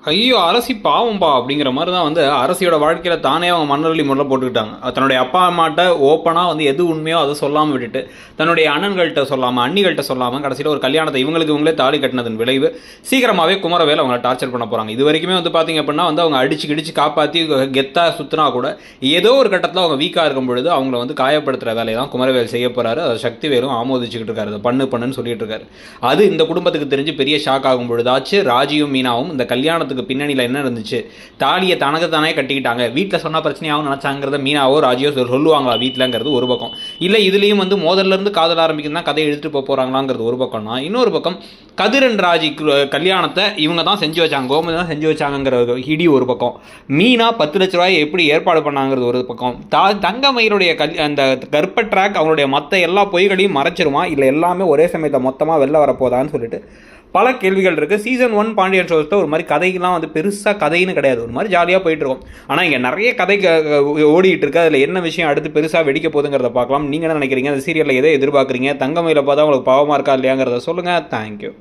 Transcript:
ஐயோ அரசி பாவம்பா அப்படிங்கிற மாதிரி தான் வந்து அரசியோட வாழ்க்கையில் தானே அவங்க மண்ணள்ளி முறையில் போட்டுக்கிட்டாங்க. தன்னுடைய அப்பா அம்மாட்ட ஓப்பனாக வந்து எது உண்மையோ அதை சொல்லாமல் விட்டுட்டு தன்னுடைய அண்ணன்கள்கிட்ட சொல்லாமல் அண்ணிகள்கிட்ட சொல்லாமல் கடைசியில் ஒரு கல்யாணத்தை இவங்களே தாலி கட்டினதன் விளைவு சீக்கிரமாகவே குமரவேல் அவங்களை டார்ச்சர் பண்ண போகிறாங்க. இது வரைக்குமே வந்து பார்த்திங்க அப்படின்னா வந்து அவங்க அடிச்சு காப்பாற்றி கெத்தாக சுற்றினா கூட ஏதோ ஒரு கட்டத்தில் அவங்க வீக்காக இருக்கும் பொழுது அவங்கள வந்து காயப்படுத்துகிற வேலையை தான் குமரவேல் செய்ய போகிறாரு. அதை சக்திவேலும் ஆமோதிச்சுக்கிட்டு இருக்காரு, அதை பண்ணுன்னு சொல்லிட்டு இருக்காரு. அது இந்த குடும்பத்துக்கு தெரிஞ்சு பெரிய ஷாக் ஆகும் பொழுதாச்சு ராஜியும் மீனாவும் இந்த கல்யாணத்துக்கு பின்னணியில் என்ன இருந்துச்சு, தாலியை தனக்குத்தானே கட்டிக்கிட்டாங்க, வீட்டில் சொன்ன பிரச்சனையாகவும் நினச்சாங்கிறத மீனாவோ ராஜியோ சொல்லுவாங்களா வீட்டிலங்கிறது ஒரு பக்கம். இல்லை இதுலேயும் வந்து மோதல்லேருந்து காதல் ஆரம்பிக்குதுன்னா கதையை எடுத்துகிட்டு போகிறாங்களாங்கிறது ஒரு பக்கம்னா, இன்னொரு பக்கம் கதிரன் ராஜி கல்யாணத்தை இவங்க தான் செஞ்சு வச்சாங்க, கோமதி தான் செஞ்சு வச்சாங்கிற ஹிடி ஒரு பக்கம், மீனா 10 லட்ச ரூபாய் எப்படி ஏற்பாடு பண்ணாங்கிறது ஒரு பக்கம், தங்கமயிலுடைய அந்த கர்ப்ப ட்ராக் அவங்களுடைய மற்ற எல்லா பொய்களையும் மறைச்சிருமா, இல்லை எல்லாமே ஒரே சமயத்தை மொத்தமாக வெளில வரப்போதான்னு சொல்லிட்டு பல கேள்விகள் இருக்குது. சீசன் 1 பாண்டியன் ஷோஸில் ஒரு மாதிரி கதைக்கெலாம் வந்து பெருசாக கதைன்னு கிடையாது, ஒரு மாதிரி ஜாலியாக போயிட்டுருக்கும். ஆனால் இங்கே நிறைய கதை ஓடிட்டு இருக்கு. அதில் என்ன விஷயம் அடுத்து பெருசாக வெடிக்க போகுதுங்கிறத பார்க்கலாம். நீங்கள் என்ன நினைக்கிறீங்க? அந்த சீரியலில் எதை எதிர்பார்க்குறீங்க? தங்கமயில பார்த்தா உங்களுக்கு பாவமாக இருக்கா இல்லையாங்கிறத சொல்லுங்கள். தேங்க்யூ.